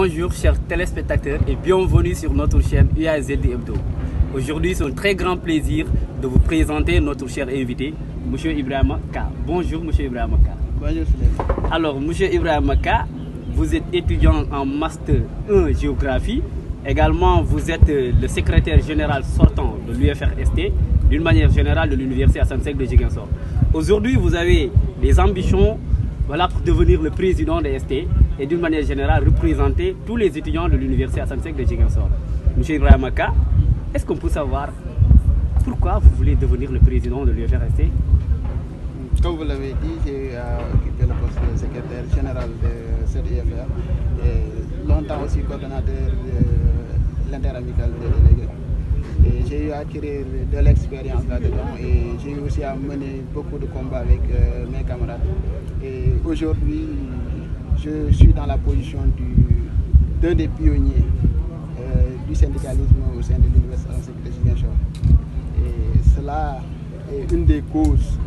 Bonjour chers téléspectateurs et bienvenue sur notre chaîne UAZ Hebdo. Aujourd'hui, c'est un très grand plaisir de vous présenter notre cher invité, M. Ibrahima Ka. Bonjour M. Ibrahima Ka. Bonjour Suleiman. Alors M. Ibrahima Ka, vous êtes étudiant en Master 1 Géographie. Également, vous êtes le secrétaire général sortant de l'UFRST, d'une manière générale de l'Université Assane Seck de Ziguinchor. Aujourd'hui, vous avez des ambitions pour devenir le président de ST et d'une manière générale représenter tous les étudiants de l'Université Assane Seck de Ziguinchor. M. Ibrahima Ka, est-ce qu'on peut savoir pourquoi vous voulez devenir le président de l'UFRST? Comme vous l'avez dit, j'ai occupé le poste de secrétaire général de cette UFR et longtemps aussi coordonnateur de l'interamicale des délégués. Et j'ai eu à acquérir de l'expérience là-dedans et j'ai eu aussi à mener beaucoup de combats avec mes camarades. Et aujourd'hui, je suis dans la position d'un des pionniers du syndicalisme au sein de l'Université Assane Seck de Ziguinchor. Et cela est une des causes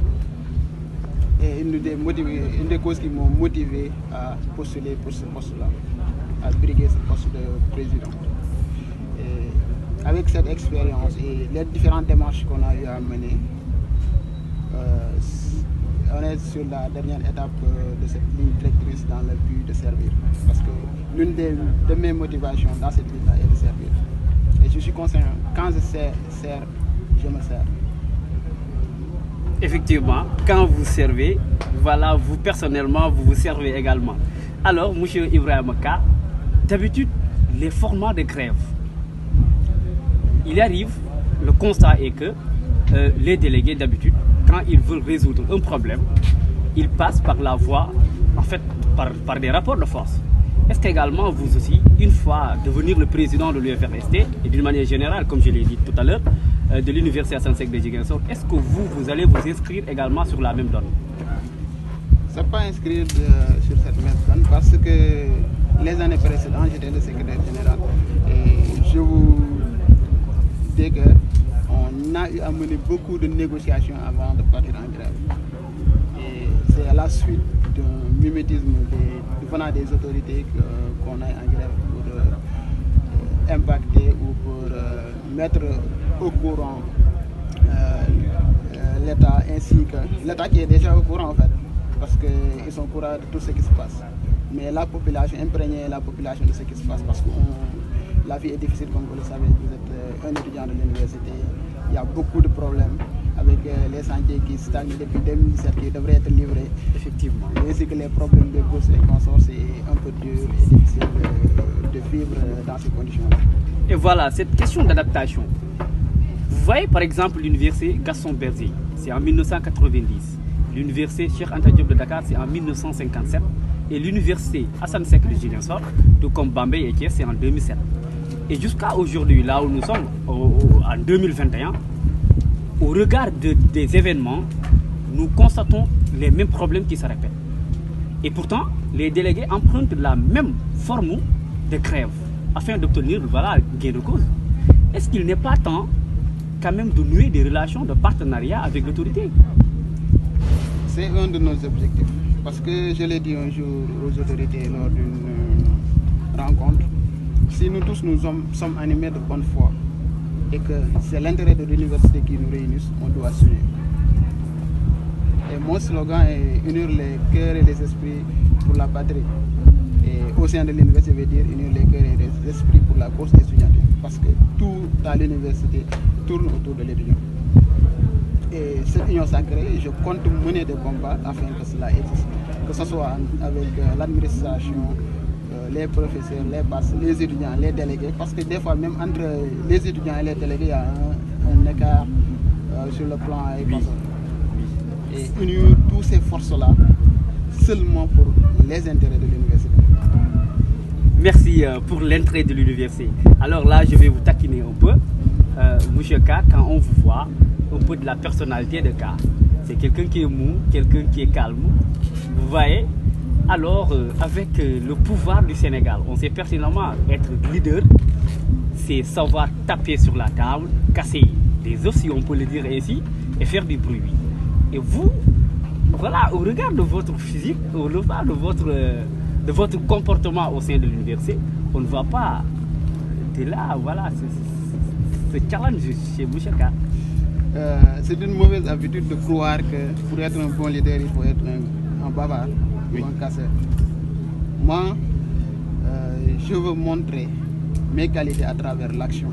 et une des causes qui m'ont motivé à postuler pour ce poste-là, à briguer ce poste de président. Et avec cette expérience et les différentes démarches qu'on a eu à mener, on est sur la dernière étape de cette ligne directrice dans le but de servir. Parce que l'une de mes motivations dans cette ligne-là est de servir. Et je suis conscient, quand je sers, je me sers. Effectivement, quand vous servez, voilà, vous personnellement, vous vous servez également. Alors, M. Ibrahima Ka, d'habitude, les formats de grève, il arrive, le constat est que les délégués, d'habitude, quand ils veulent résoudre un problème, ils passent par la voie, en fait, par des rapports de force. Est-ce qu'également, vous aussi, une fois devenir le président de l'UFRST, et d'une manière générale, comme je l'ai dit tout à l'heure, de l'Université Assane Seck de Ziguinchor, est-ce que vous allez vous inscrire également sur la même donne? Je ne sais pas inscrire sur cette même donne parce que les années précédentes, j'étais le secrétaire général. Et je vous dis qu'on a eu à mener beaucoup de négociations avant de partir en grève. Et c'est à la suite d'un mimétisme venant des autorités qu'on est en grève pour impacter ou pour mettre au courant l'État ainsi que l'État qui est déjà au courant en fait, parce qu'ils sont au courant de tout ce qui se passe. Mais la population, imprégner la population de ce qui se passe parce que la vie est difficile comme vous le savez, vous êtes un étudiant de l'université, il y a beaucoup de problèmes avec les chantiers qui stagnent depuis 2017 qui devraient être livrés. Effectivement. Ainsi que les problèmes de bourse et consorts, c'est un peu dur et difficile de vivre dans ces conditions-là. Et voilà, cette question d'adaptation. Vous voyez par exemple l'université Gaston Berger, c'est en 1990. L'université Cheikh Anta Diop de Dakar, c'est en 1957. Et l'université Assane Seck de Ziguinchor, tout comme Bambey et Thiès, c'est en 2007. Et jusqu'à aujourd'hui, là où nous sommes, en 2021, au regard des événements, nous constatons les mêmes problèmes qui se répètent. Et pourtant, les délégués empruntent la même forme de grève afin d'obtenir gain de cause. Est-ce qu'il n'est pas temps quand même de nouer des relations de partenariat avec l'autorité? C'est un de nos objectifs. Parce que je l'ai dit un jour aux autorités lors d'une rencontre, si nous tous nous sommes animés de bonne foi et que c'est l'intérêt de l'université qui nous réunit, on doit s'unir. Et mon slogan est unir les cœurs et les esprits pour la patrie. Et au sein de l'université, je veux dire unir les cœurs et les esprits pour la cause étudiante. Parce que tout à l'université tourne autour de l'étudiant. Et cette union sacrée, je compte mener des combats afin que cela existe. Que ce soit avec l'administration, les professeurs, les passes, les étudiants, les délégués. Parce que des fois, même entre les étudiants et les délégués, il y a un écart sur le plan économique. Et unir toutes ces forces-là seulement pour les intérêts de l'université. Merci pour l'entrée de l'université. Alors là, je vais vous taquiner un peu. Monsieur Ka, quand on vous voit, un peu de la personnalité de Ka. C'est quelqu'un qui est mou, quelqu'un qui est calme. Vous voyez? Alors, avec le pouvoir du Sénégal, on sait pertinemment être leader, c'est savoir taper sur la table, casser les os, si on peut le dire ainsi, et faire du bruit. Et vous, voilà, au regard de votre physique, au regard de votre comportement au sein de l'université, on ne voit pas de là, voilà, ce challenge chez Mouchaka. C'est une mauvaise habitude de croire que pour être un bon leader, il faut être un bavard ou un casseur. Moi, je veux montrer mes qualités à travers l'action.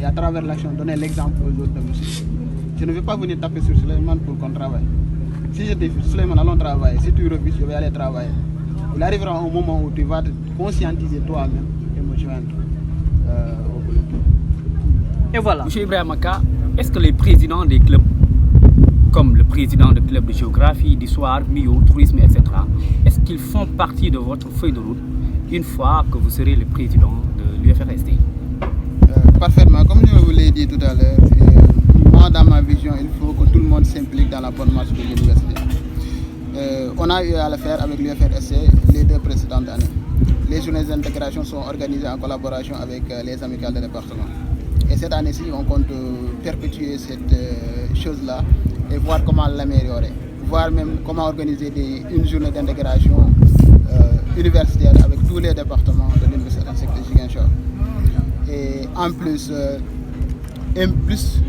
Et à travers l'action, donner l'exemple aux autres de monsieur. Je ne vais pas venir taper sur Suleiman pour qu'on travaille. Si je te dis, Suleiman, allons travailler, si tu refuses, je vais aller travailler. Il arrivera un moment où tu vas te conscientiser toi-même et me joindre au boulot. Et voilà, M. Ibrahim Maka, est-ce que les présidents des clubs, comme le président du club de géographie, d'histoire, bio, tourisme, etc., est-ce qu'ils font partie de votre feuille de route une fois que vous serez le président de l'UFRSD? Parfaitement, comme je vous l'ai dit tout à l'heure, moi dans ma vision, il faut que tout le monde s'implique dans la bonne marche de l'université. On a eu à le faire avec l'UFRSD les 2 précédentes années. Les journées d'intégration sont organisées en collaboration avec les amicales de département. Et cette année-ci, on compte perpétuer cette chose-là et voir comment l'améliorer. Voir même comment organiser une journée d'intégration universitaire avec tous les départements de l'université de Ziguinchor. Et en plus,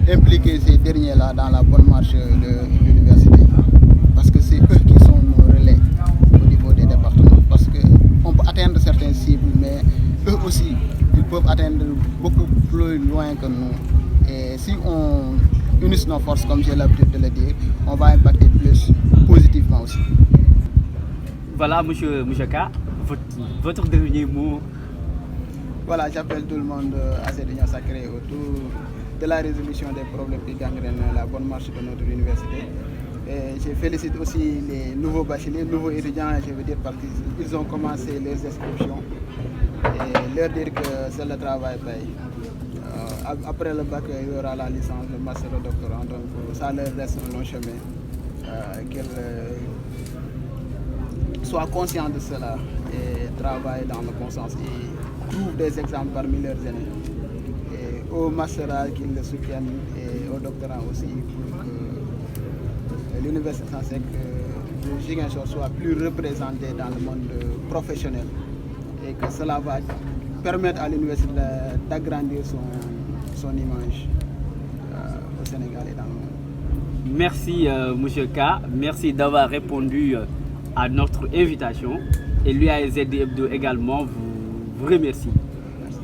impliquer ces derniers-là dans la bonne marche de l'université. Parce que c'est eux qui sont nos relais au niveau des départements. Parce qu'on peut atteindre certaines cibles, mais eux aussi, ils peuvent atteindre beaucoup plus loin que nous. Et si on unit nos forces, comme j'ai l'habitude de le dire, on va impacter plus positivement aussi. Voilà, M. Mouchaka, votre dernier mot. Voilà, j'appelle tout le monde à cette union sacrée autour de la résolution des problèmes qui gangrènent la bonne marche de notre université. Et je félicite aussi les nouveaux bacheliers, nouveaux étudiants, je veux dire, parce qu'ils ont commencé leurs inscriptions. Et leur dire que c'est le travail paye. Après le bac, il y aura la licence, le master, le doctorat, donc ça leur reste un long chemin. Qu'ils soient conscients de cela et travaillent dans le bon sens et trouvent des exemples parmi leurs aînés. Et au master, qu'ils le soutiennent et au doctorat aussi pour que l'université de Ziguinchor soit plus représentée dans le monde professionnel et que cela va permettre à l'université d'agrandir son image au Sénégal et dans le monde. Merci M. K, merci d'avoir répondu à notre invitation et l'UAZ Hebdo également vous remercie.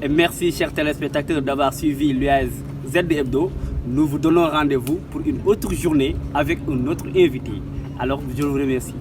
Et merci chers téléspectateurs d'avoir suivi l'UAZ Hebdo. Nous vous donnons rendez-vous pour une autre journée avec un autre invité. Alors je vous remercie.